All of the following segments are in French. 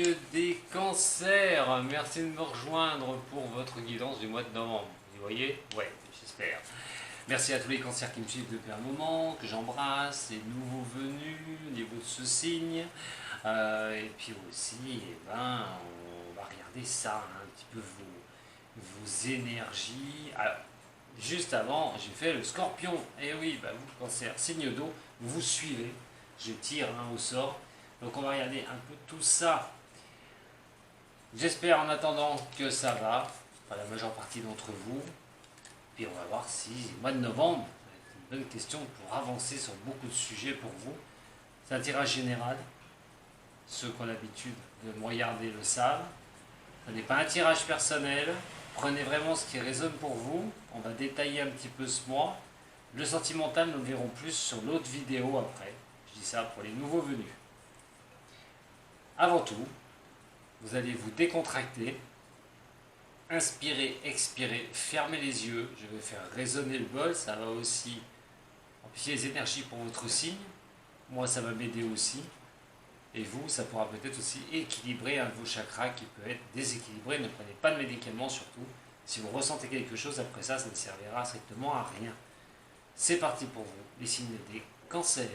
signe des cancers. Merci de me rejoindre pour votre guidance du mois de novembre. Vous voyez? Ouais, j'espère. Merci à tous les cancers qui me suivent depuis un moment, que j'embrasse, les nouveaux venus au niveau de ce signe. Et puis aussi, on va regarder ça, hein, un petit peu vos énergies. Alors, juste avant, j'ai fait le scorpion. Et oui, vous, cancer, signe d'eau, vous suivez. Je tire au sort. Donc on va regarder un peu tout ça. J'espère en attendant que ça va, enfin, la majeure partie d'entre vous. Puis on va voir si le mois de novembre, ça va être une bonne question pour avancer sur beaucoup de sujets pour vous. C'est un tirage général. Ceux qui ont l'habitude de me regarder le savent. Ce n'est pas un tirage personnel. Prenez vraiment ce qui résonne pour vous. On va détailler un petit peu ce mois. Le sentimental, nous le verrons plus sur l'autre vidéo après. Je dis ça pour les nouveaux venus. Avant tout, vous allez vous décontracter, inspirer, expirer, fermer les yeux. Je vais faire résonner le bol, ça va aussi amplifier les énergies pour votre signe. Moi, ça va m'aider aussi. Et vous, ça pourra peut-être aussi équilibrer un de vos chakras qui peut être déséquilibré. Ne prenez pas de médicaments surtout. Si vous ressentez quelque chose après ça, ça ne servira strictement à rien. C'est parti pour vous, les signes des cancers.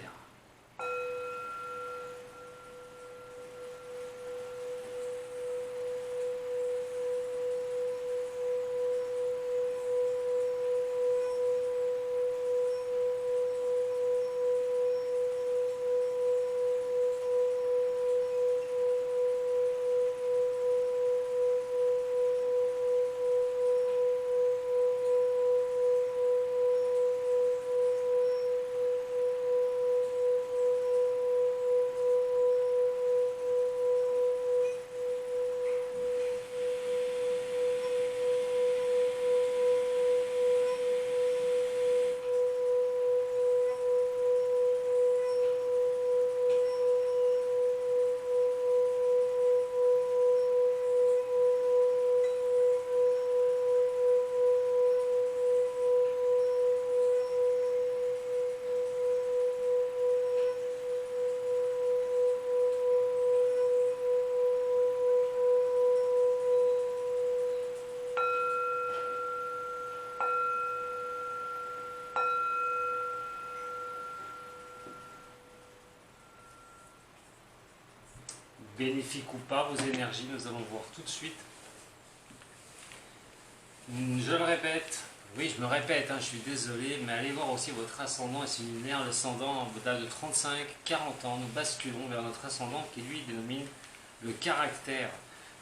Bénéfique ou pas, vos énergies, nous allons voir tout de suite. Je le répète, oui je me répète, je suis désolé, mais allez voir aussi votre ascendant et signe lunaire. L'ascendant, au delà de 35-40 ans, nous basculons vers notre ascendant qui lui dénomine le caractère.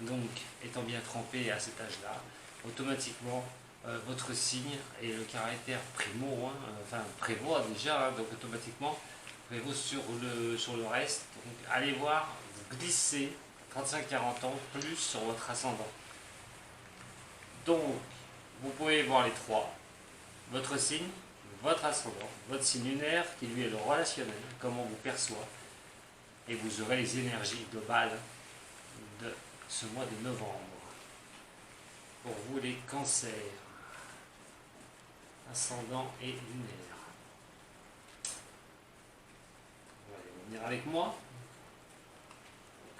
Donc, étant bien trempé à cet âge-là, automatiquement, votre signe et le caractère prévoit déjà, donc automatiquement, prévaut sur le reste. Donc, allez voir, vous glissez 35-40 ans plus sur votre ascendant. Donc, vous pouvez voir les trois, votre signe, votre ascendant, votre signe lunaire qui lui est le relationnel, comment on vous perçoit, et vous aurez les énergies globales de ce mois de novembre. Pour vous les cancers, ascendant et lunaire. Vous allez venir avec moi.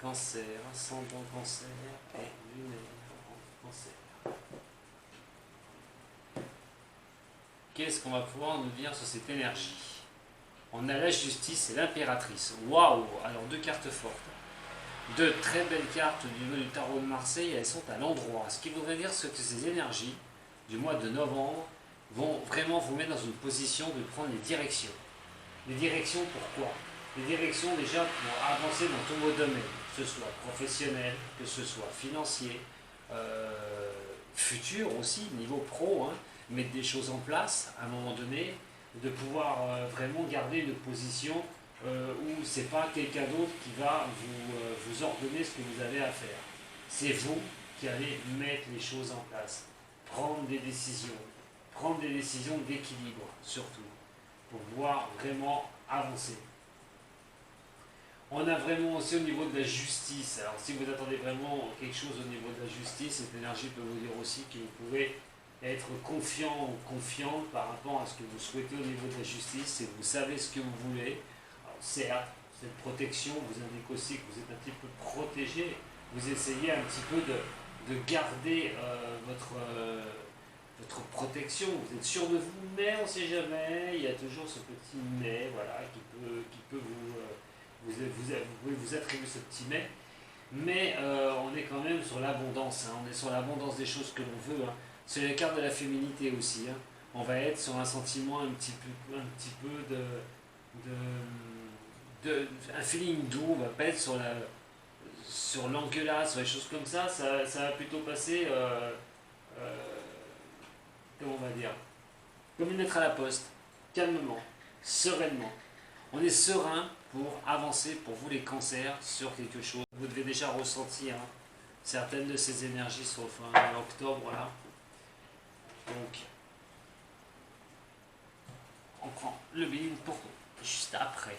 Cancer, ascendant cancer et lunaire cancer. Qu'est-ce qu'on va pouvoir nous dire sur cette énergie? On a la justice et l'impératrice. Waouh! Alors deux cartes fortes. Deux très belles cartes du niveau du tarot de Marseille, elles sont à l'endroit. Ce qui voudrait dire que ces énergies du mois de novembre vont vraiment vous mettre dans une position de prendre les directions. Les directions pourquoi? Les directions déjà pour avancer dans tous vos domaines, que ce soit professionnel, que ce soit financier, futur aussi, niveau pro, mettre des choses en place à un moment donné, de pouvoir vraiment garder une position où ce n'est pas quelqu'un d'autre qui va vous ordonner ce que vous avez à faire. C'est vous qui allez mettre les choses en place, prendre des décisions d'équilibre surtout, pour pouvoir vraiment avancer. On a vraiment aussi au niveau de la justice. Alors si vous attendez vraiment quelque chose au niveau de la justice, cette énergie peut vous dire aussi que vous pouvez être confiant ou confiante par rapport à ce que vous souhaitez au niveau de la justice et que vous savez ce que vous voulez. Alors certes, cette protection vous indique aussi que vous êtes un petit peu protégé vous essayez un petit peu de garder votre protection. Vous êtes sûr de vous, mais on ne sait jamais. Il y a toujours ce petit mais, voilà, qui peut vous pouvez vous attribuer ce petit mais. Mais on est quand même sur l'abondance, hein. On est sur l'abondance des choses que l'on veut, hein. C'est la carte de la féminité aussi, hein. On va être sur un sentiment un petit peu un feeling doux. On va pas être sur l'engueulade, sur les choses comme ça. Ça va plutôt passer, euh, comment on va dire, comme une lettre à la poste, calmement, sereinement. On est serein pour avancer, pour vous les cancers, sur quelque chose. Vous devez déjà ressentir, hein, certaines de ces énergies sur le fin octobre là. Donc, on prend le billing pour juste après.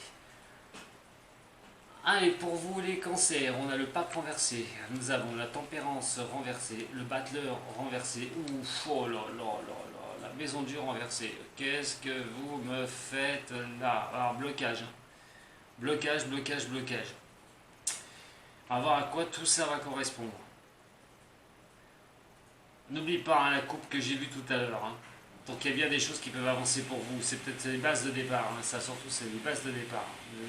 Allez, pour vous les cancers, on a le pape renversé, nous avons la tempérance renversée, le battleur renversé, ouf, oh là là là là, la maison dure renversée. Qu'est-ce que vous me faites là? Alors, blocage, hein. Blocage, blocage, blocage. On va voir à quoi tout ça va correspondre. N'oublie pas, hein, la coupe que j'ai vue tout à l'heure, hein. Donc il y a bien des choses qui peuvent avancer pour vous. C'est peut-être les bases de départ, hein. Ça surtout c'est les bases de départ.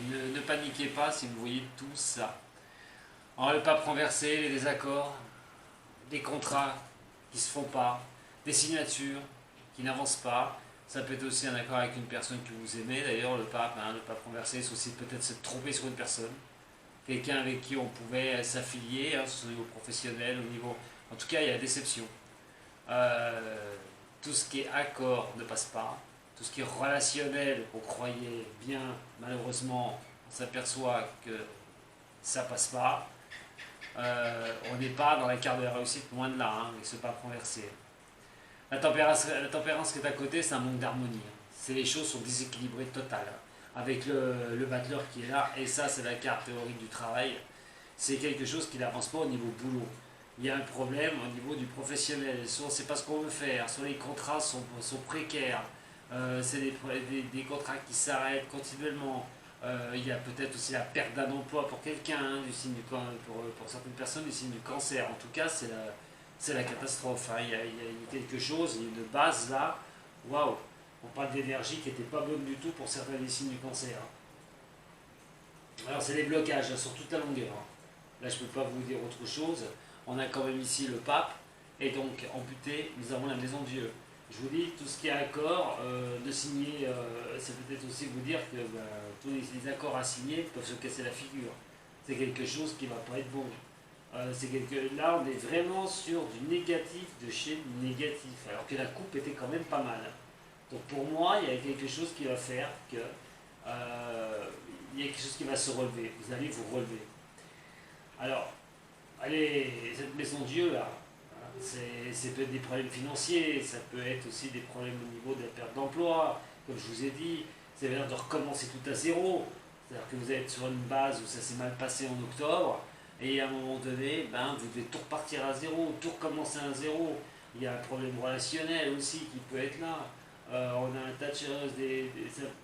Ne paniquez pas si vous voyez tout ça. Alors le pape renversé, les désaccords, des contrats qui ne se font pas, des signatures qui n'avancent pas. Ça peut être aussi un accord avec une personne que vous aimez. D'ailleurs le pape renversé, c'est aussi peut-être se tromper sur une personne. Quelqu'un avec qui on pouvait s'affilier, hein, au niveau professionnel, au niveau... En tout cas il y a déception. Tout ce qui est accord ne passe pas. Tout ce qui est relationnel, qu'on croyait bien, malheureusement, on s'aperçoit que ça passe pas. On n'est pas dans la carte de la réussite, loin de là, hein, avec ce pape renversé. La tempérance qui est à côté, c'est un manque d'harmonie, hein. C'est les choses sont déséquilibrées total, hein, avec le battleur qui est là, et ça c'est la carte théorique du travail. C'est quelque chose qui n'avance pas au niveau boulot. Il y a un problème au niveau du professionnel. C'est pas ce qu'on veut faire. Soit les contrats sont précaires. C'est des contrats qui s'arrêtent continuellement. Il y a peut-être aussi la perte d'un emploi pour quelqu'un, hein, pour certaines personnes, du signe du cancer. En tout cas, c'est la catastrophe, hein. Il y a quelque chose, il y a une base là. Waouh! On parle d'énergie qui n'était pas bonne du tout pour certains des signes du cancer, hein. Alors, c'est les blocages, hein, sur toute la longueur, hein. Là, je ne peux pas vous dire autre chose. On a quand même ici le pape, et donc amputé, nous avons la maison de Dieu. Je vous dis, tout ce qui est accord de signer, c'est peut-être aussi vous dire que tous les accords à signer peuvent se casser la figure. C'est quelque chose qui ne va pas être bon. Là, on est vraiment sur du négatif de chez négatif, alors que la coupe était quand même pas mal. Donc pour moi, il y a quelque chose qui va faire que il y a quelque chose qui va se relever. Vous allez vous relever. Alors, allez, cette maison Dieu là, c'est peut-être des problèmes financiers, ça peut être aussi des problèmes au niveau de la perte d'emploi, comme je vous ai dit, c'est-à-dire de recommencer tout à zéro, c'est-à-dire que vous êtes sur une base où ça s'est mal passé en octobre, et à un moment donné, vous devez tout repartir à zéro, tout recommencer à zéro. Il y a un problème relationnel aussi qui peut être là. On a un tas de choses,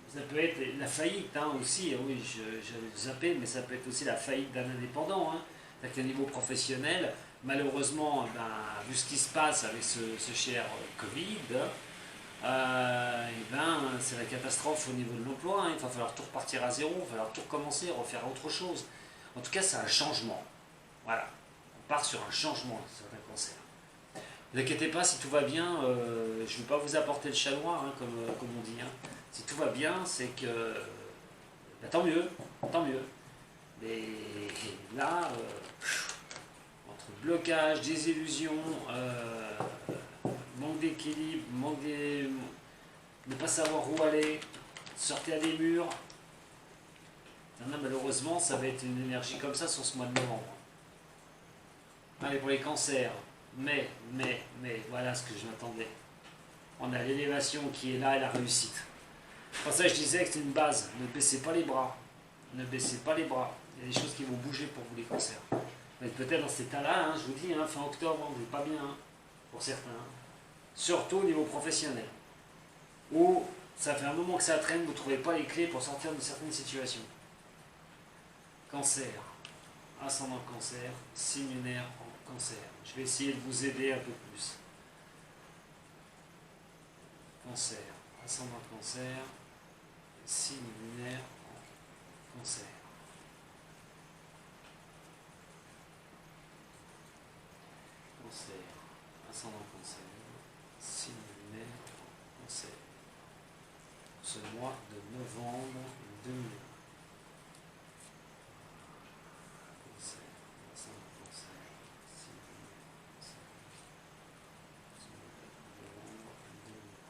ça peut être la faillite, hein, aussi, oui, j'avais zappé, mais ça peut être aussi la faillite d'un indépendant, hein. C'est-à-dire qu'au niveau professionnel, malheureusement, vu ce qui se passe avec ce cher Covid, c'est la catastrophe au niveau de l'emploi, hein. Il va falloir tout repartir à zéro, il va falloir tout recommencer, refaire autre chose. En tout cas, c'est un changement. Voilà, on part sur un changement sur un cancer. Ne vous inquiétez pas, si tout va bien, je ne vais pas vous apporter le chat noir, hein, comme on dit, hein. Si tout va bien, c'est que tant mieux, tant mieux. Mais là, entre blocage, désillusion, manque d'équilibre, ne pas savoir où aller, sortir à des murs, malheureusement, ça va être une énergie comme ça sur ce mois de novembre. Allez, pour les cancers, mais, voilà ce que je m'attendais. On a l'élévation qui est là et la réussite. Pour ça, je disais que c'est une base. Ne baissez pas les bras. Ne baissez pas les bras. Il y a des choses qui vont bouger pour vous, les cancers. Mais peut-être dans cet état-là, hein, je vous dis, hein, fin octobre, vous n'êtes pas bien, hein, pour certains. Hein. Surtout au niveau professionnel. Où ça fait un moment que ça traîne, vous ne trouvez pas les clés pour sortir de certaines situations. Cancer. ascendant cancer, signe lunaire en cancer. Je vais essayer de vous aider un peu plus. Cancer, ascendant cancer, signe lunaire en cancer. Cancer, ascendant cancer, signe lunaire en cancer. Ce mois de novembre 2020. Cancer, ascendant cancer, signe lunaire en cancer. Ce mois de novembre 2020.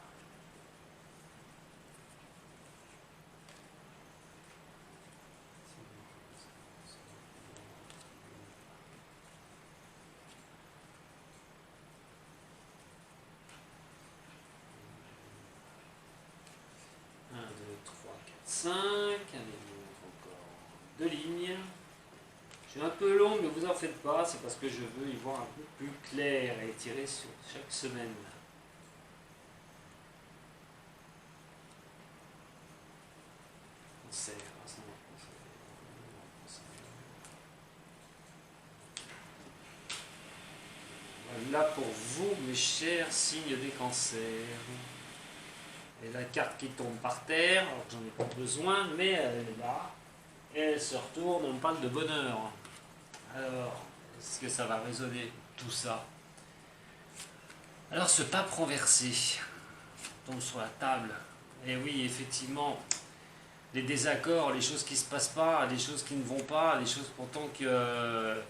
Un, deux, trois, quatre, cinq. Allez, encore deux lignes. Je suis un peu long, mais vous en faites pas, c'est parce que je veux y voir un peu plus clair et tirer sur chaque semaine. Cancer, ascendant cancer. Voilà pour vous, mes chers signes des cancers. Et la carte qui tombe par terre, alors que j'en ai pas besoin, mais elle est là. Et elle se retourne, on parle de bonheur. Alors, est-ce que ça va résonner tout ça? Alors, ce pape renversé tombe sur la table. Et oui, effectivement, les désaccords, les choses qui ne se passent pas, les choses qui ne vont pas, les choses pourtant que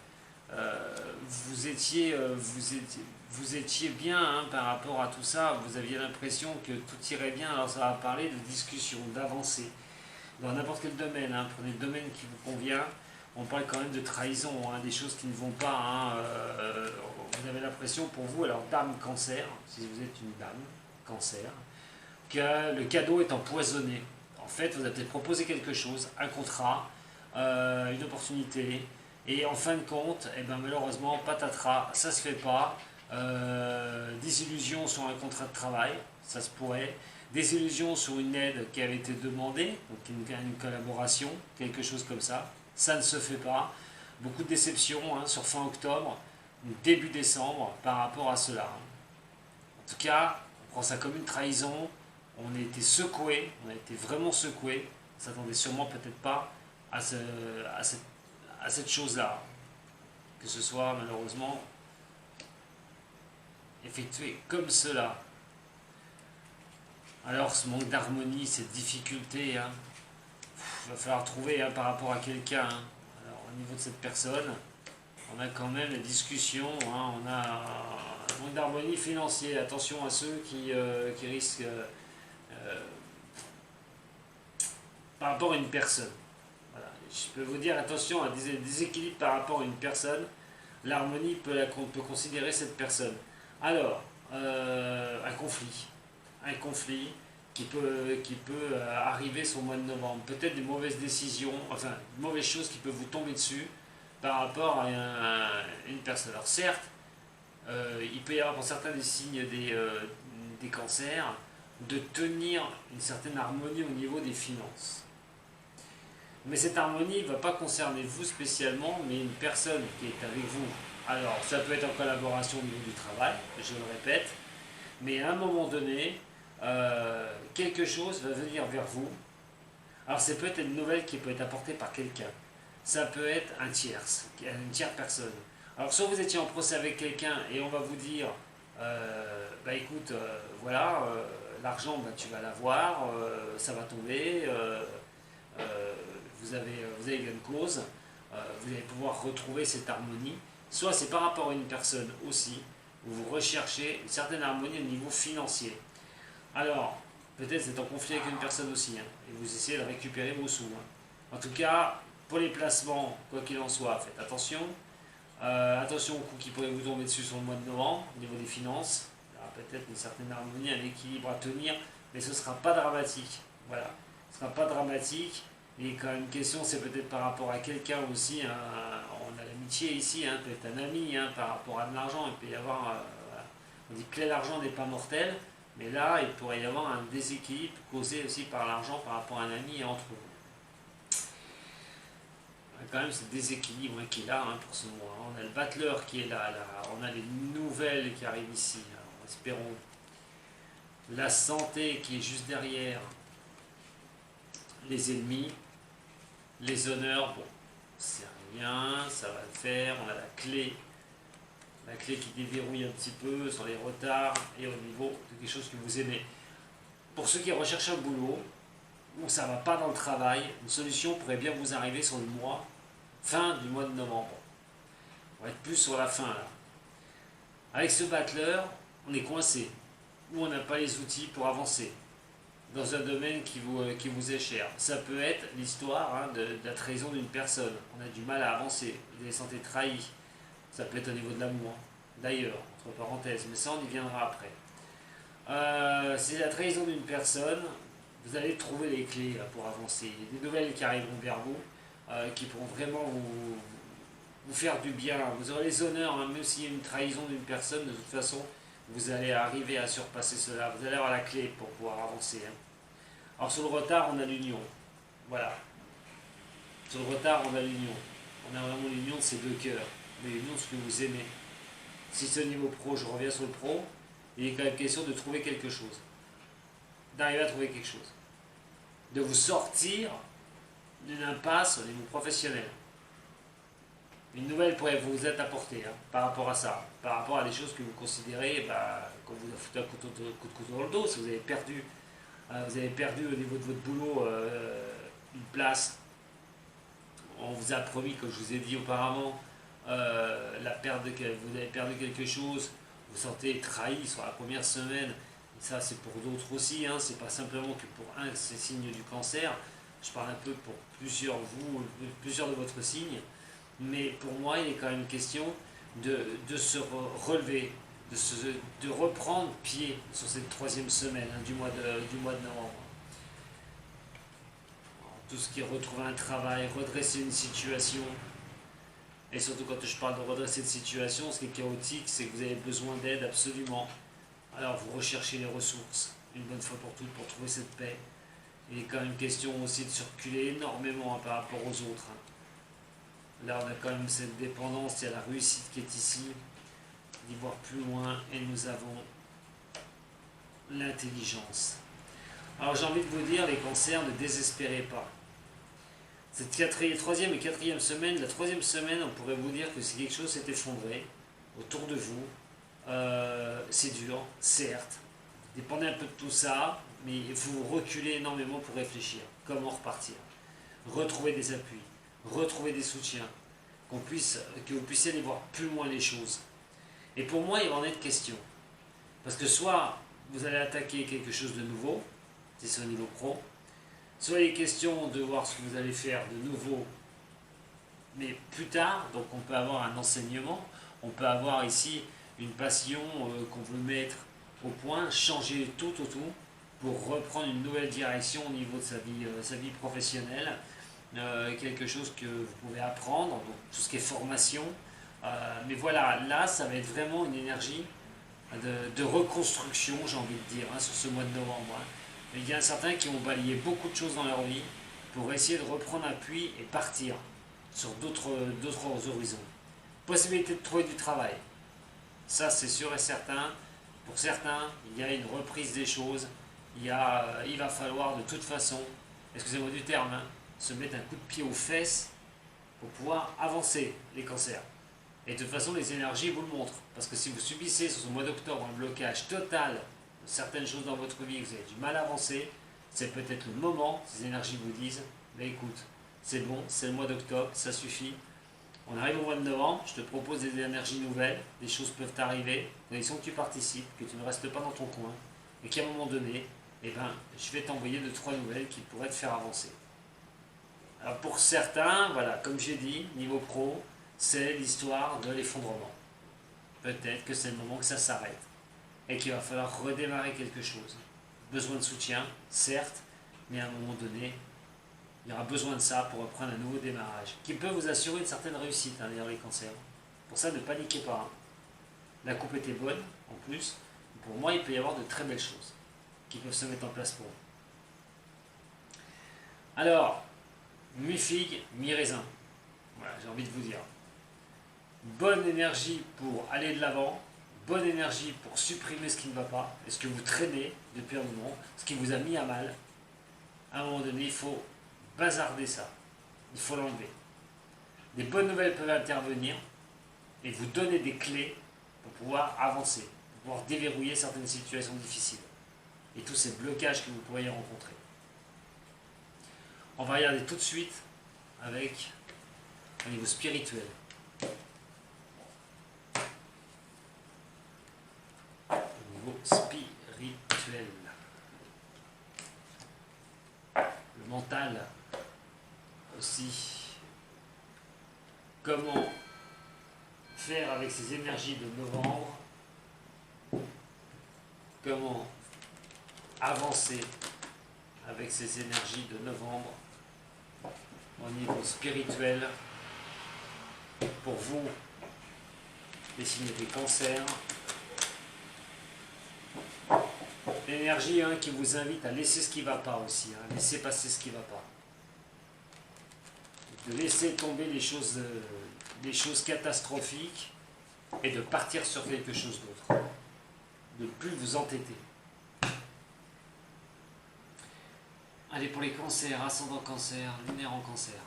vous étiez bien hein, par rapport à tout ça, vous aviez l'impression que tout irait bien, alors ça va parler de discussion, d'avancée, dans n'importe quel domaine, hein, prenez le domaine qui vous convient, on parle quand même de trahison, hein, des choses qui ne vont pas, hein, vous avez l'impression pour vous, alors dame cancer, si vous êtes une dame cancer, que le cadeau est empoisonné. En fait, vous avez peut-être proposé quelque chose, un contrat, une opportunité, et en fin de compte, eh ben, malheureusement, patatras, ça se fait pas. Désillusion sur un contrat de travail, ça se pourrait. Désillusion sur une aide qui avait été demandée, donc une collaboration, quelque chose comme ça ne se fait pas. Beaucoup de déceptions hein, sur fin octobre, début décembre par rapport à cela. En tout cas, on prend ça comme une trahison. On a été secoué, on a été vraiment secoué. On s'attendait sûrement peut-être pas à cette chose-là. Que ce soit malheureusement effectué comme cela. Alors ce manque d'harmonie, cette difficulté, hein, il va falloir trouver hein, par rapport à quelqu'un. Hein. Alors au niveau de cette personne, on a quand même des discussions, hein, on a un manque d'harmonie financière. Attention à ceux qui risquent par rapport à une personne. Voilà. Je peux vous dire attention à des déséquilibres par rapport à une personne. L'harmonie peut considérer cette personne. Alors, un conflit qui peut arriver sur le mois de novembre. Peut-être des mauvaises décisions, enfin, de mauvaises choses qui peuvent vous tomber dessus par rapport à une personne. Alors certes, il peut y avoir pour certains des signes des cancers de tenir une certaine harmonie au niveau des finances. Mais cette harmonie ne va pas concerner vous spécialement, mais une personne qui est avec vous. Alors, ça peut être en collaboration au niveau du travail, je le répète, mais à un moment donné, quelque chose va venir vers vous. Alors, c'est peut-être une nouvelle qui peut être apportée par quelqu'un. Ça peut être une tierce personne. Alors, soit vous étiez en procès avec quelqu'un et on va vous dire, bah écoute, voilà, l'argent, bah, tu vas l'avoir, ça va tomber, vous avez gain de cause, vous allez pouvoir retrouver cette harmonie. Soit c'est par rapport à une personne aussi, où vous recherchez une certaine harmonie au niveau financier. Alors, peut-être c'est en conflit avec une personne aussi, hein, et vous essayez de récupérer vos sous. Hein. En tout cas, pour les placements, quoi qu'il en soit, faites attention. Attention aux coups qui pourraient vous tomber dessus sur le mois de novembre, au niveau des finances. Il y aura peut-être une certaine harmonie, un équilibre à tenir, mais ce ne sera pas dramatique. Voilà, ce ne sera pas dramatique. Et quand une question, c'est peut-être par rapport à quelqu'un aussi. Hein, on a l'amitié ici, hein, peut-être un ami, hein, par rapport à de l'argent. Il peut y avoir. Voilà. On dit que l'argent n'est pas mortel, mais là, il pourrait y avoir un déséquilibre causé aussi par l'argent par rapport à un ami et entre vous. quand même ce déséquilibre qui est là pour ce mois. On a le battleur qui est là, on a les nouvelles qui arrivent ici, alors, espérons. La santé qui est juste derrière, les ennemis, les honneurs, bon, c'est rien, ça va le faire. On a la clé qui déverrouille un petit peu sur les retards et au niveau de quelque chose que vous aimez. Pour ceux qui recherchent un boulot, où ça ne va pas dans le travail, une solution pourrait bien vous arriver sur le mois, fin du mois de novembre. On va être plus sur la fin là. Avec ce battleur, on est coincé, ou on n'a pas les outils pour avancer dans un domaine qui vous est cher. Ça peut être l'histoire de la trahison d'une personne. On a du mal à avancer, vous avez senti trahi. Ça peut être au niveau de l'amour, d'ailleurs, entre parenthèses, mais ça on y viendra après. C'est la trahison d'une personne, vous allez trouver les clés pour avancer. Il y a des nouvelles qui arriveront vers vous, qui pourront vraiment vous faire du bien. Vous aurez les honneurs, même s'il y a une trahison d'une personne, de toute façon, vous allez arriver à surpasser cela. Vous allez avoir la clé pour pouvoir avancer. Alors sur le retard, on a l'union. Voilà. Sur le retard, on a l'union. On a vraiment l'union de ces deux cœurs. Mais l'union de ce que vous aimez. Si c'est au niveau pro, je reviens sur le pro, il est quand même question de trouver quelque chose. D'arriver à trouver quelque chose. De vous sortir d'une impasse au niveau professionnel. Une nouvelle pourrait vous être apportée par rapport à ça, par rapport à des choses que vous considérez comme vous a foutu un coup de couteau dans le dos. Si vous avez perdu au niveau de votre boulot une place, on vous a promis, comme je vous ai dit auparavant, vous avez perdu quelque chose, vous vous sentez trahi sur la première semaine. Et ça, c'est pour d'autres aussi, c'est pas simplement que pour un, c'est signe du cancer. Je parle un peu pour plusieurs de votre signe. Mais pour moi, il est quand même question de se relever, de reprendre pied sur cette troisième semaine du mois de novembre. Tout ce qui est retrouver un travail, redresser une situation. Et surtout quand je parle de redresser une situation, ce qui est chaotique, c'est que vous avez besoin d'aide absolument. Alors vous recherchez les ressources, une bonne fois pour toutes, pour trouver cette paix. Il est quand même question aussi de circuler énormément par rapport aux autres. Là, on a quand même cette dépendance, il y a la réussite qui est ici, d'y voir plus loin, et nous avons l'intelligence. Alors j'ai envie de vous dire, les cancers, ne désespérez pas. Cette troisième et quatrième semaine, la troisième semaine, on pourrait vous dire que si quelque chose s'est effondré autour de vous, c'est dur, certes, vous dépendez un peu de tout ça, mais il faut vous reculer énormément pour réfléchir, comment repartir, retrouver des appuis, retrouver des soutiens, que vous puissiez aller voir plus loin les choses. Et pour moi, il va en être question. Parce que soit vous allez attaquer quelque chose de nouveau, si c'est au niveau pro, soit il est question de voir ce que vous allez faire de nouveau, mais plus tard. Donc on peut avoir un enseignement, on peut avoir ici une passion qu'on veut mettre au point, changer tout pour reprendre une nouvelle direction au niveau de sa vie professionnelle. Quelque chose que vous pouvez apprendre, donc tout ce qui est formation. Mais voilà, là, ça va être vraiment une énergie de reconstruction, j'ai envie de dire, sur ce mois de novembre. Il y a certains qui ont balayé beaucoup de choses dans leur vie pour essayer de reprendre appui et partir sur d'autres horizons. Possibilité de trouver du travail. Ça, c'est sûr et certain. Pour certains, il y a une reprise des choses. Il va falloir de toute façon, excusez-moi du terme, se mettre un coup de pied aux fesses pour pouvoir avancer les cancers. Et de toute façon, les énergies vous le montrent. Parce que si vous subissez sur ce mois d'octobre un blocage total de certaines choses dans votre vie, que vous avez du mal à avancer, c'est peut-être le moment, ces énergies vous disent, mais écoute, c'est bon, c'est le mois d'octobre, ça suffit. On arrive au mois de novembre, je te propose des énergies nouvelles, des choses peuvent t'arriver, condition que tu participes, que tu ne restes pas dans ton coin, et qu'à un moment donné, je vais t'envoyer 2-3 nouvelles qui pourraient te faire avancer. Alors pour certains, voilà, comme j'ai dit, niveau pro, c'est l'histoire de l'effondrement. Peut-être que c'est le moment que ça s'arrête et qu'il va falloir redémarrer quelque chose. Besoin de soutien, certes, mais à un moment donné, il y aura besoin de ça pour reprendre un nouveau démarrage, qui peut vous assurer une certaine réussite d'ailleurs les cancers. Pour ça, ne paniquez pas. La coupe était bonne, en plus. Pour moi, il peut y avoir de très belles choses qui peuvent se mettre en place pour vous. Alors, mi-figue, mi-raisin. Voilà, j'ai envie de vous dire. Bonne énergie pour aller de l'avant, bonne énergie pour supprimer ce qui ne va pas, et ce que vous traînez depuis un moment, ce qui vous a mis à mal. À un moment donné, il faut bazarder ça. Il faut l'enlever. Des bonnes nouvelles peuvent intervenir et vous donner des clés pour pouvoir avancer, pour pouvoir déverrouiller certaines situations difficiles et tous ces blocages que vous pourriez rencontrer. On va regarder tout de suite avec un niveau spirituel. Au niveau spirituel. Le mental aussi. Comment faire avec ces énergies de novembre? Comment avancer avec ces énergies de novembre au niveau spirituel pour vous, les signes des cancers? L'énergie qui vous invite à laisser ce qui ne va pas aussi, laisser passer ce qui ne va pas. De laisser tomber les choses catastrophiques et de partir sur quelque chose d'autre. De ne plus vous entêter. Allez, pour les cancers, ascendant cancer, lunaire en cancer.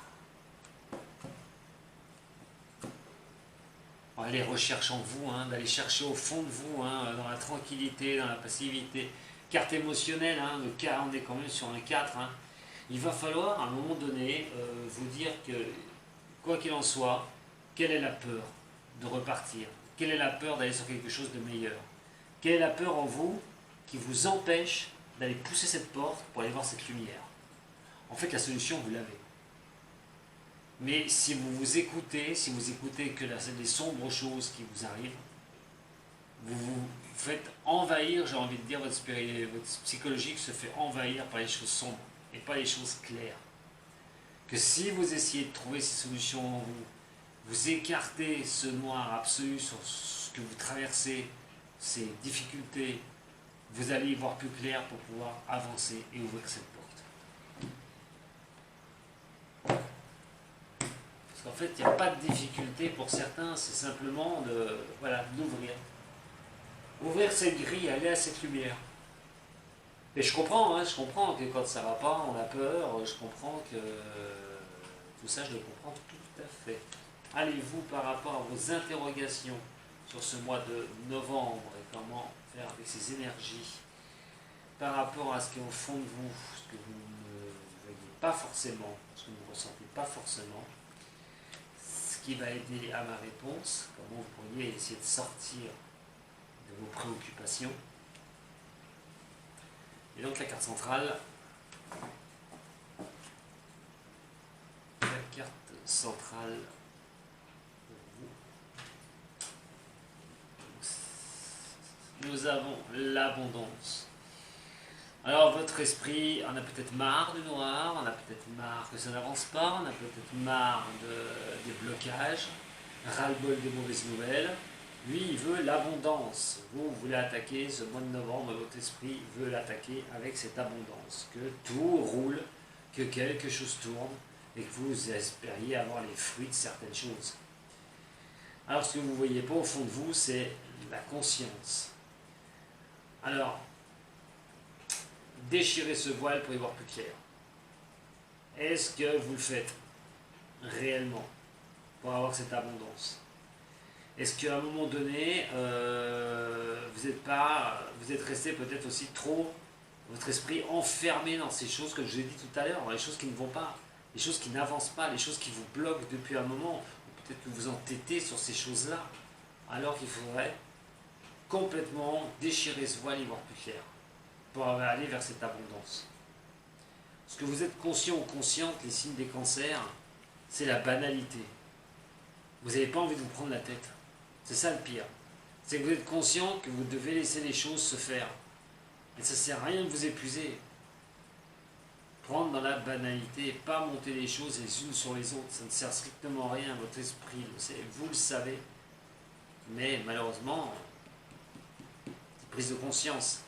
Allez, recherche en vous, d'aller chercher au fond de vous, dans la tranquillité, dans la passivité. Carte émotionnelle, le cas, on est quand même sur un 4. Il va falloir à un moment donné vous dire que, quoi qu'il en soit, quelle est la peur de repartir? Quelle est la peur d'aller sur quelque chose de meilleur? Quelle est la peur en vous qui vous empêche d'aller pousser cette porte pour aller voir cette lumière? En fait, la solution, vous l'avez. Mais si vous vous écoutez, si vous écoutez que les sombres choses qui vous arrivent, vous vous faites envahir, j'ai envie de dire, votre psychologique se fait envahir par les choses sombres et pas les choses claires. Que si vous essayez de trouver ces solutions en vous, vous écartez ce noir absolu sur ce que vous traversez, ces difficultés, vous allez y voir plus clair pour pouvoir avancer et ouvrir cette porte. Parce qu'en fait, il n'y a pas de difficulté pour certains, c'est simplement d'ouvrir. Ouvrir cette grille, aller à cette lumière. Et je comprends que quand ça ne va pas, on a peur, je comprends que tout ça, je le comprends tout à fait. Allez-vous par rapport à vos interrogations sur ce mois de novembre et comment faire avec ces énergies par rapport à ce qui est au fond de vous, ce que vous ne voyez pas forcément, ce que vous ne ressentez pas forcément, ce qui va aider à ma réponse, comment vous pourriez essayer de sortir de vos préoccupations. Et donc la carte centrale, nous avons l'abondance. Alors votre esprit en a peut-être marre du noir, on a peut-être marre que ça n'avance pas, on a peut-être marre des blocages, ras-le-bol des mauvaises nouvelles. Lui, il veut l'abondance. Vous voulez attaquer ce mois de novembre, votre esprit veut l'attaquer avec cette abondance. Que tout roule, que quelque chose tourne et que vous espériez avoir les fruits de certaines choses. Alors ce que vous ne voyez pas au fond de vous, c'est la conscience. Alors, déchirez ce voile pour y voir plus clair. Est-ce que vous le faites réellement pour avoir cette abondance? Est-ce qu'à un moment donné, vous êtes resté peut-être aussi trop, votre esprit enfermé dans ces choses que je vous ai dit tout à l'heure, dans les choses qui ne vont pas, les choses qui n'avancent pas, les choses qui vous bloquent depuis un moment, ou peut-être que vous entêtez sur ces choses-là, alors qu'il faudrait complètement déchirer ce voile et voir plus clair, pour aller vers cette abondance. Ce que vous êtes conscient ou consciente, les signes des cancers, c'est la banalité. Vous n'avez pas envie de vous prendre la tête. C'est ça le pire. C'est que vous êtes conscient que vous devez laisser les choses se faire. Et ça ne sert à rien de vous épuiser. Prendre dans la banalité, pas monter les choses les unes sur les autres, ça ne sert strictement à rien. Votre esprit le sait, vous le savez. Mais malheureusement, prise de conscience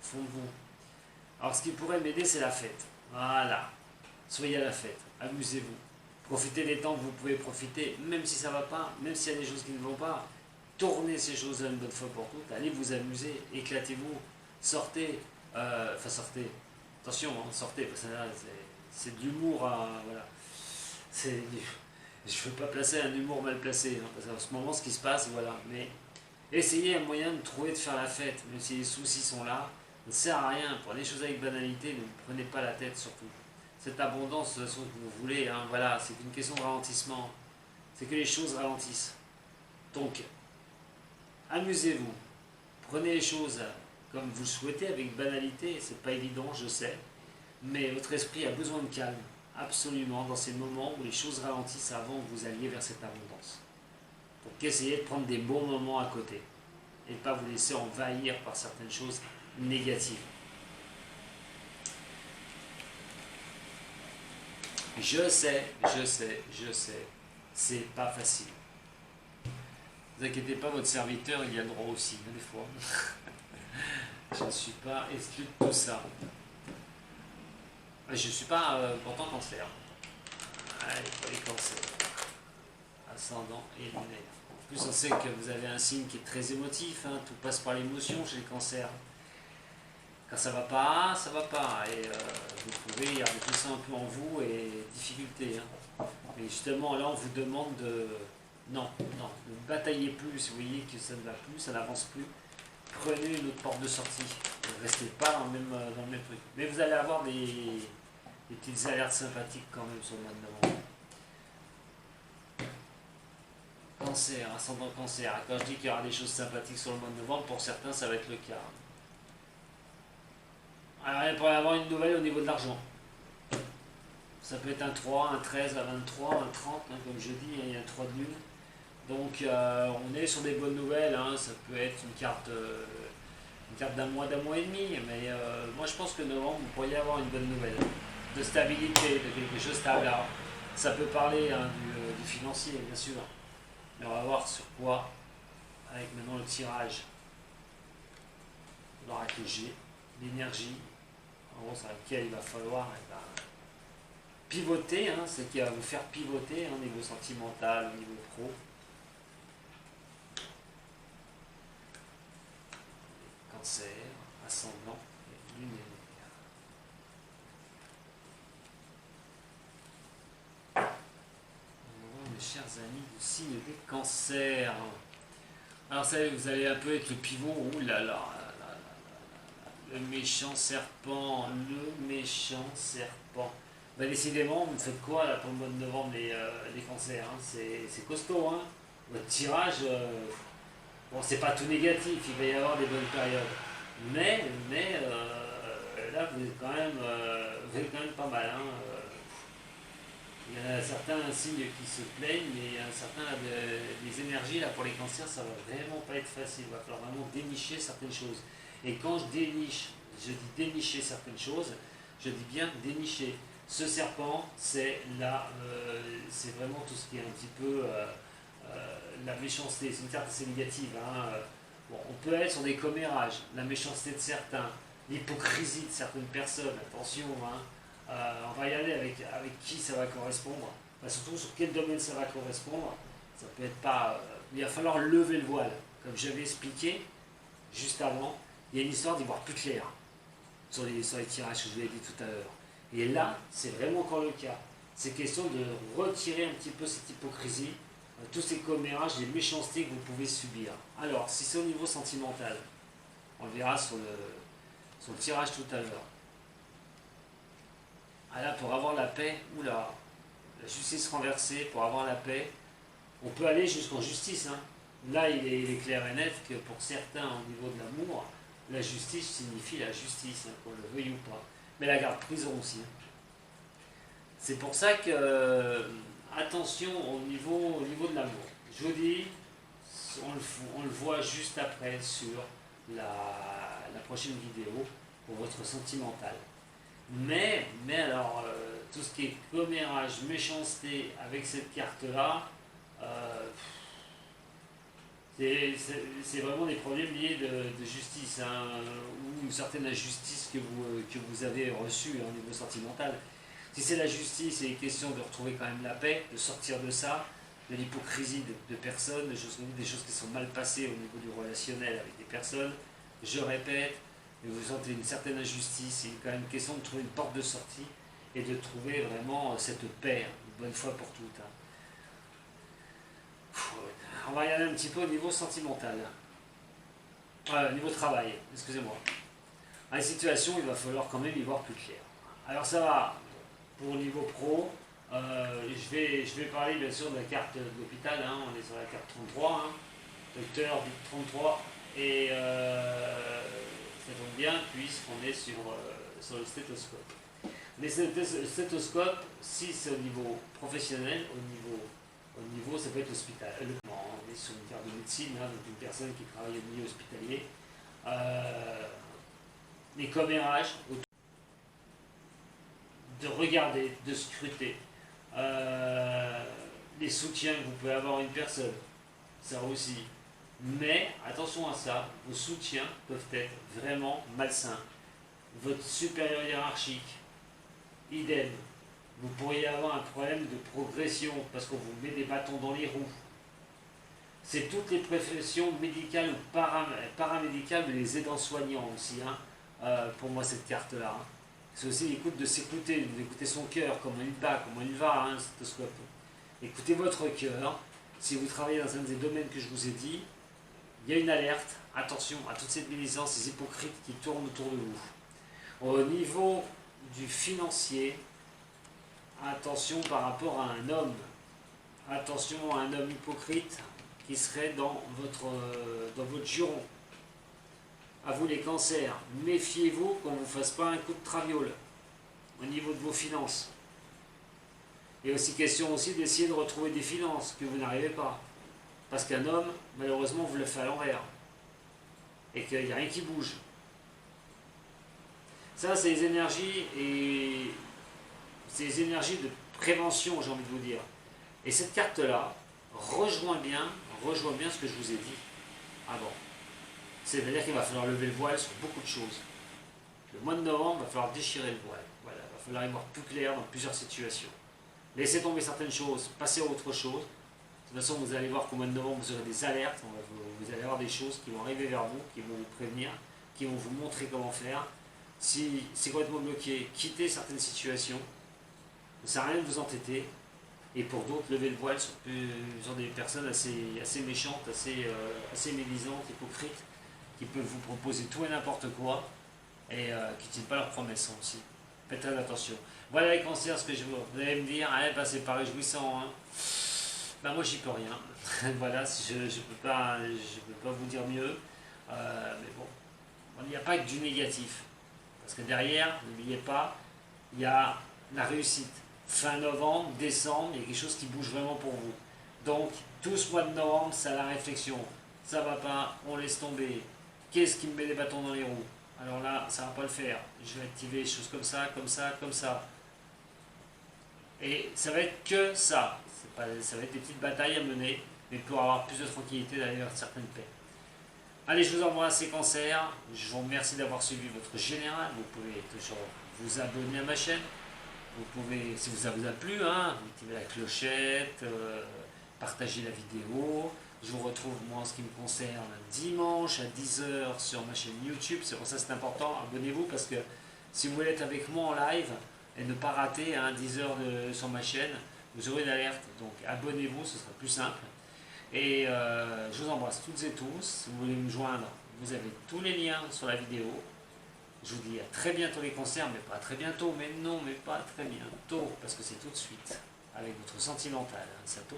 au fond de vous. Alors ce qui pourrait m'aider, c'est la fête. Voilà. Soyez à la fête, amusez-vous, Profitez des temps que vous pouvez profiter, même si ça ne va pas, même s'il y a des choses qui ne vont pas. Tournez ces choses-là une bonne fois pour toutes, allez vous amuser, éclatez-vous, sortez, sortez, attention, hein, sortez, parce que là, c'est de l'humour, voilà. Je ne veux pas placer un humour mal placé, hein, parce qu'en ce moment, ce qui se passe, voilà. Mais essayez un moyen de trouver de faire la fête, même si les soucis sont là, ça ne sert à rien. Prenez les choses avec banalité, ne vous prenez pas la tête surtout. Cette abondance, de toute façon, que vous voulez, hein, voilà, c'est une question de ralentissement. C'est que les choses ralentissent. Donc, amusez-vous. Prenez les choses comme vous le souhaitez, avec banalité. C'est pas évident, je sais. Mais votre esprit a besoin de calme, absolument, dans ces moments où les choses ralentissent avant que vous alliez vers cette abondance. Donc, essayez de prendre des bons moments à côté. Et ne pas vous laisser envahir par certaines choses négatives. Je sais, c'est pas facile. Ne vous inquiétez pas, votre serviteur, il y a le droit aussi, des fois. Je ne suis pas exclu de tout ça. Je ne suis pas pourtant cancer. Allez, pas les cancers. Ascendant et lunaire. En plus, on sait que vous avez un signe qui est très émotif, hein, tout passe par l'émotion chez les cancers. Quand ça va pas, ça va pas. Et vous pouvez garder tout ça un peu en vous et difficulté. Hein. Mais justement, là, on vous demande de... Non, ne bataillez plus. Si vous voyez que ça ne va plus, ça n'avance plus, prenez une autre porte de sortie. Ne restez pas dans le même truc. Mais vous allez avoir des petites alertes sympathiques quand même sur le mois de novembre. Cancer, ascendant cancer. Quand je dis qu'il y aura des choses sympathiques sur le mois de novembre, pour certains, ça va être le cas. Alors, il pourrait y avoir une nouvelle au niveau de l'argent. Ça peut être un 3, un 13, un 23, un 30, hein, comme je dis, il y a un 3 de lune. Donc on est sur des bonnes nouvelles, hein. Ça peut être une carte d'un mois et demi, mais moi je pense que novembre, vous pourriez avoir une bonne nouvelle de stabilité, de quelque chose de stable. Alors, ça peut parler hein, du financier, bien sûr, mais on va voir sur quoi, avec maintenant le tirage, l'oracle G, l'énergie, en gros sur laquelle il va falloir pivoter, hein, c'est qui va vous faire pivoter hein, au niveau sentimental, au niveau pro. Cancer, ascendant et lunaire. Mes chers amis du signe des cancers. Alors vous allez un peu être le pivot, ouh là là, le méchant serpent, Bah, décidément, vous faites quoi là, pour le mois de novembre les cancers hein, c'est costaud, hein. Votre tirage, bon c'est pas tout négatif, il va y avoir des bonnes périodes. Mais là vous êtes quand même pas mal. Hein. Il y a certains signes qui se plaignent, mais il y a certains des énergies là pour les cancers, ça va vraiment pas être facile. Il va falloir vraiment dénicher certaines choses. Et quand je dis dénicher certaines choses, je dis bien dénicher. Ce serpent, c'est vraiment tout ce qui est un petit peu la méchanceté. C'est une carte assez négative. Hein. Bon, on peut être sur des commérages, la méchanceté de certains, l'hypocrisie de certaines personnes. Attention, hein. On va y aller avec qui ça va correspondre. Enfin, surtout sur quel domaine ça va correspondre. Ça peut être pas. Il va falloir lever le voile. Comme j'avais expliqué juste avant, il y a une histoire d'y voir plus clair sur les tirages que je vous ai dit tout à l'heure. Et là, c'est vraiment encore le cas. C'est question de retirer un petit peu cette hypocrisie, tous ces commérages, les méchancetés que vous pouvez subir. Alors, si c'est au niveau sentimental, on le verra sur le tirage tout à l'heure. Ah là, pour avoir la paix, oula, la justice renversée, pour avoir la paix, on peut aller jusqu'en justice. Hein. Là, il est clair et net que pour certains, au niveau de l'amour, la justice signifie la justice, hein, qu'on le veuille ou pas. Mais la garde prison aussi. Hein. C'est pour ça que, attention au niveau de l'amour. Je vous dis, on le voit juste après sur la prochaine vidéo pour votre sentimental. Mais alors, tout ce qui est commérage, méchanceté avec cette carte-là, c'est vraiment des problèmes liés de justice, hein, ou une certaine injustice que vous avez reçue hein, au niveau sentimental. Si c'est la justice, il est question de retrouver quand même la paix, de sortir de ça, de l'hypocrisie de personnes, des choses qui sont mal passées au niveau du relationnel avec des personnes. Je répète, vous sentez une certaine injustice, il est quand même question de trouver une porte de sortie et de trouver vraiment cette paix, une bonne fois pour toutes. On va y aller un petit peu au niveau sentimental. Niveau travail, excusez-moi. Dans les situations, il va falloir quand même y voir plus clair. Alors ça va, pour le niveau pro, je vais parler bien sûr de la carte de l'hôpital, hein. On est sur la carte 33, hein. Docteur 33, et ça tombe bien puisqu'on est sur le stéthoscope. Mais le stéthoscope, si c'est au niveau professionnel, au niveau ça peut être hospitalier. On est sur une carte de médecine, hein, donc une personne qui travaille au milieu hospitalier. Les commérages, de regarder, de scruter, les soutiens que vous pouvez avoir à une personne, ça aussi. Mais attention à ça, vos soutiens peuvent être vraiment malsains. Votre supérieur hiérarchique, idem. Vous pourriez avoir un problème de progression parce qu'on vous met des bâtons dans les roues. C'est toutes les professions médicales ou paramédicales, mais les aidants soignants aussi, hein, pour moi cette carte-là. Hein. C'est aussi l'écoute de s'écouter, d'écouter son cœur, comment il bat, comment il va, hein, le stéthoscope. Écoutez votre cœur. Si vous travaillez dans un des domaines que je vous ai dit, il y a une alerte. Attention à toute cette médisance, ces hypocrites qui tournent autour de vous. Au niveau du financier, attention par rapport à un homme. Attention à un homme hypocrite qui serait dans votre giron. À vous les cancers, méfiez-vous qu'on ne vous fasse pas un coup de traviole au niveau de vos finances. Il y a aussi question aussi d'essayer de retrouver des finances que vous n'arrivez pas. Parce qu'un homme, malheureusement, vous le fait à l'envers. Et qu'il n'y a rien qui bouge. Ça, c'est les énergies et c'est les énergies de prévention, j'ai envie de vous dire. Et cette carte-là rejoint bien ce que je vous ai dit avant. C'est-à-dire qu'il va falloir lever le voile sur beaucoup de choses. Le mois de novembre, il va falloir déchirer le voile. Voilà, il va falloir y voir plus clair dans plusieurs situations. Laissez tomber certaines choses, passez à autre chose. De toute façon, vous allez voir qu'au mois de novembre, vous aurez des alertes. Vous allez avoir des choses qui vont arriver vers vous, qui vont vous prévenir, qui vont vous montrer comment faire. Si c'est complètement bloqué, quittez certaines situations. Ça ne sert à rien de vous entêter. Et pour d'autres, levez le voile sur des personnes assez méchantes, assez médisantes, hypocrites, qui peuvent vous proposer tout et n'importe quoi et qui ne tiennent pas leurs promesses aussi. Faites très attention. Voilà les cancers, ce que vous allez me dire, ah, bah, c'est pas réjouissant. Hein. Ben, moi j'y peux rien. Voilà, je ne peux pas vous dire mieux. Mais bon, il n'y a pas que du négatif. Parce que derrière, n'oubliez pas, il y a la réussite. Fin novembre, décembre, il y a quelque chose qui bouge vraiment pour vous. Donc, tout ce mois de novembre, c'est à la réflexion. Ça va pas, on laisse tomber. Qu'est-ce qui me met des bâtons dans les roues? Alors là, ça va pas le faire. Je vais activer des choses comme ça, comme ça, comme ça. Et ça va être que ça. Ça va être des petites batailles à mener, mais pour avoir plus de tranquillité, d'aller vers certaines paix. Allez, je vous embrasse ces cancers. Je vous remercie d'avoir suivi votre général. Vous pouvez toujours vous abonner à ma chaîne. Vous pouvez, si ça vous a plu, hein, activer la clochette, partager la vidéo. Je vous retrouve, moi, en ce qui me concerne, dimanche à 10 h sur ma chaîne YouTube. C'est pour ça que c'est important. Abonnez-vous parce que si vous voulez être avec moi en live et ne pas rater 10 h sur ma chaîne, vous aurez une alerte. Donc abonnez-vous, ce sera plus simple. Et je vous embrasse toutes et tous. Si vous voulez me joindre, vous avez tous les liens sur la vidéo. Je vous dis à très bientôt les cancers, mais pas très bientôt, mais non, mais pas très bientôt, parce que c'est tout de suite, avec votre sentimental, hein, Sato.